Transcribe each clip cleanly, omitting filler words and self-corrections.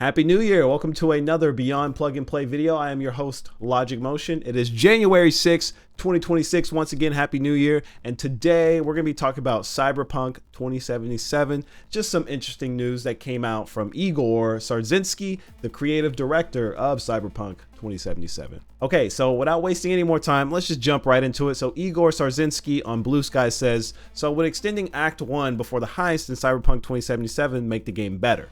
Happy New Year. Welcome to another Beyond Plug and Play video. I am your host, Logic Motion. It is January 6th, 2026. Once again, Happy New Year. And today we're going to be talking about Cyberpunk 2077. Just some interesting news that came out from Igor Sarzynski, the creative director of Cyberpunk 2077. Okay, so without wasting any more time, let's just jump right into it. So Igor Sarzynski on Blue Sky says, so would extending Act 1 before the heist in Cyberpunk 2077 make the game better?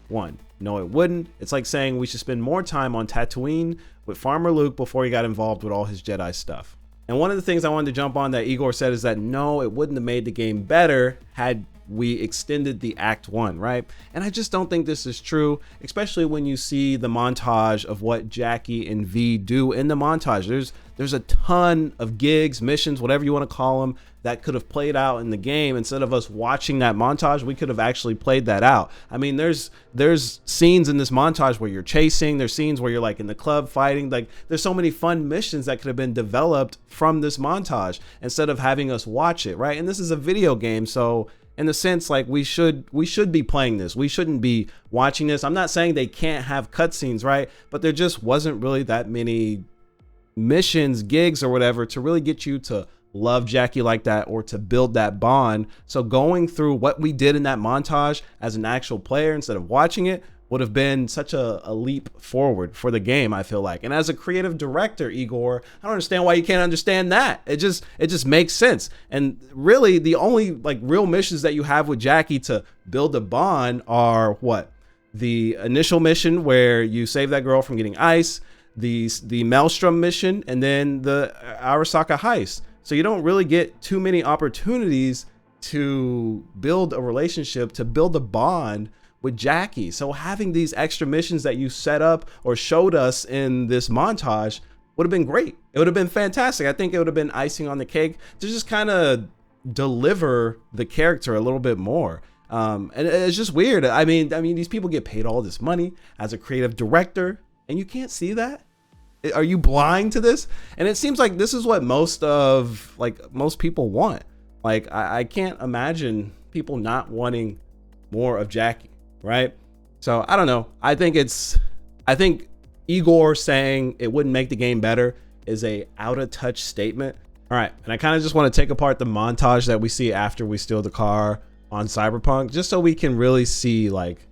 1. No, it wouldn't. It's like saying we should spend more time on Tatooine with Farmer Luke before he got involved with all his Jedi stuff. And one of the things I wanted to jump on that Igor said is that no, it wouldn't have made the game better had we extended the Act 1, right? And I just don't think this is true, especially when you see the montage of what Jackie and V do in the montage. There's a ton of gigs, missions, whatever you want to call them, that could have played out in the game. Instead of us watching that montage, we could have actually played that out. I mean, there's scenes in this montage where you're chasing, there's scenes where you're like in the club fighting, like there's so many fun missions that could have been developed from this montage instead of having us watch it, right? And this is a video game, so in a sense, like we should be playing this. We shouldn't be watching this. I'm not saying they can't have cutscenes, right? But there just wasn't really that many missions, gigs, or whatever to really get you to love Jackie like that or to build that bond. So going through what we did in that montage as an actual player instead of watching it would have been such a leap forward for the game, I feel like. And as a creative director, Igor, I don't understand why you can't understand that. It just makes sense. And really the only like real missions that you have with Jackie to build a bond are what? The initial mission where you save that girl from getting ice, the Maelstrom mission, and then the Arasaka heist. So you don't really get too many opportunities to build a relationship, to build a bond with Jackie. So having these extra missions that you set up or showed us in this montage would have been great. It would have been fantastic. I think it would have been icing on the cake to just kind of deliver the character a little bit more. And it's just weird. I mean, these people get paid all this money as a creative director, and you can't see that. Are you blind to this? And it seems like this is what most people want. Like I can't imagine people not wanting more of Jackie, right? So I don't know. I think Igor saying it wouldn't make the game better is a out of touch statement. All right, and I kind of just want to take apart the montage that we see after we steal the car on Cyberpunk, just so we can really see like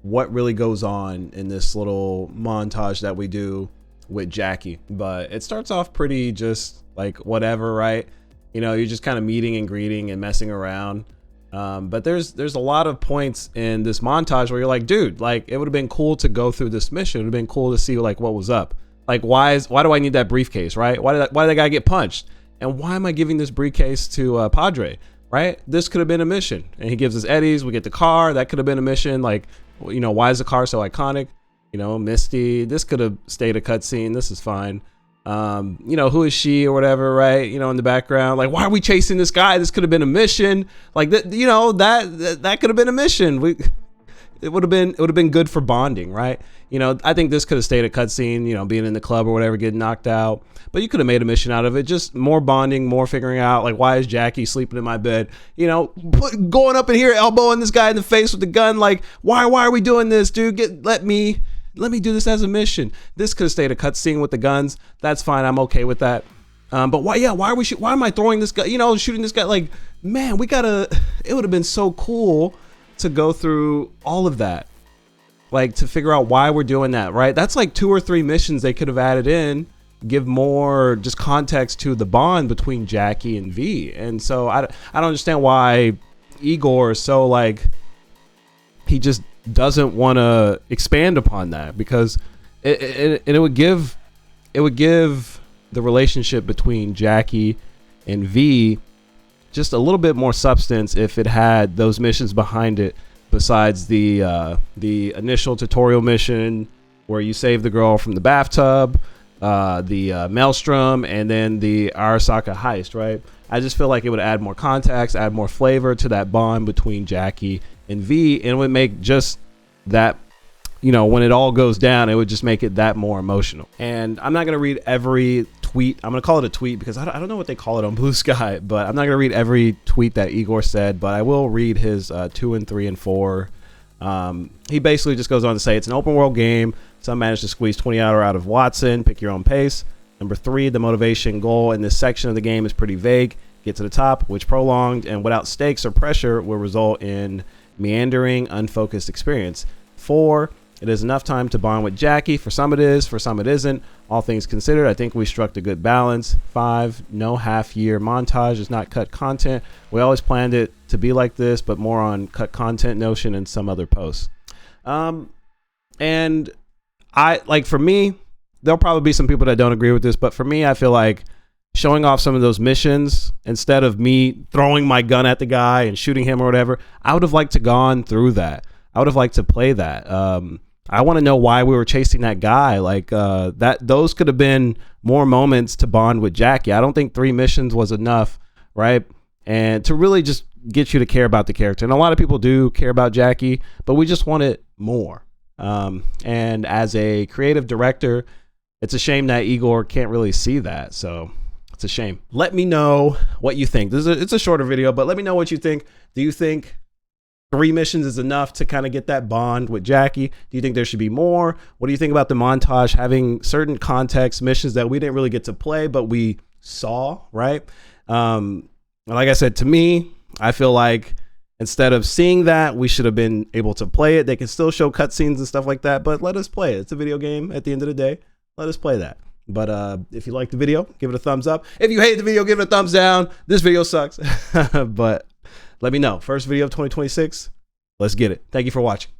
what really goes on in this little montage that we do with Jackie. But it starts off pretty just like whatever, right? You know, you're just kind of meeting and greeting and messing around. But there's a lot of points in this montage where you're like, dude, like it would have been cool to go through this mission. It would have been cool to see like what was up. Like why do I need that briefcase, right? Why did that guy get punched? And why am I giving this briefcase to Padre, right? This could have been a mission. And he gives us Eddie's, we get the car, that could have been a mission. Like, you know, why is the car so iconic? You know, Misty, this could have stayed a cutscene. This is fine. You know, who is she or whatever, right? You know, in the background, like, why are we chasing this guy? This could have been a mission. Like that, you know, that could have been a mission. It would have been good for bonding, right? You know, I think this could have stayed a cutscene, you know, being in the club or whatever, getting knocked out. But you could have made a mission out of it. Just more bonding, more figuring out, like, why is Jackie sleeping in my bed? You know, going up in here, elbowing this guy in the face with the gun. Like, why are we doing this, dude? Let me do this as a mission. This could have stayed a cutscene with the guns. That's fine. I'm okay with that. But why am I throwing this guy, you know, shooting this guy? Like, man, it would have been so cool to go through all of that. Like, to figure out why we're doing that, right? That's like 2 or 3 missions they could have added in, give more just context to the bond between Jackie and V. And so I don't understand why Igor is so like, he just doesn't want to expand upon that, because it would give the relationship between Jackie and V just a little bit more substance if it had those missions behind it, besides the initial tutorial mission where you save the girl from the bathtub, the Maelstrom, and then the Arasaka heist, right? I just feel like it would add more context, add more flavor to that bond between Jackie and V, and it would make just that, you know, when it all goes down, it would just make it that more emotional. And I'm not going to read every tweet. I'm going to call it a tweet because I don't know what they call it on Blue Sky, but I'm not going to read every tweet that Igor said, but I will read his 2 and 3 and 4 He basically just goes on to say it's an open world game. Some managed to squeeze 20 hours out of Watson. Pick your own pace. Number 3, the motivation goal in this section of the game is pretty vague. Get to the top, which prolonged and without stakes or pressure will result in meandering, unfocused experience. 4, it is enough time to bond with Jackie. For some it is, for some it isn't. All things considered, I think we struck a good balance. 5, no half-year montage is not cut content. We always planned it to be like this, but more on cut content notion and some other posts. And I, like, for me, there'll probably be some people that don't agree with this, but for me, I feel like showing off some of those missions instead of me throwing my gun at the guy and shooting him or whatever, I would have liked to gone through that. I would have liked to play that. I want to know why we were chasing that guy. Like those could have been more moments to bond with Jackie. I don't think 3 missions was enough, right? And to really just get you to care about the character. And a lot of people do care about Jackie, but we just wanted more. And as a creative director, it's a shame that Igor can't really see that. So it's a shame. Let me know what you think. It's a shorter video, but let me know what you think. Do you think 3 missions is enough to kind of get that bond with Jackie? Do you think there should be more? What do you think about the montage having certain context missions that we didn't really get to play, but we saw, right? Like I said, to me, I feel like instead of seeing that, we should have been able to play it. They can still show cutscenes and stuff like that, but let us play it. It's a video game at the end of the day. Let us play that. But if you liked the video, give it a thumbs up. If you hate the video, give it a thumbs down. This video sucks. But let me know. First video of 2026. Let's get it. Thank you for watching.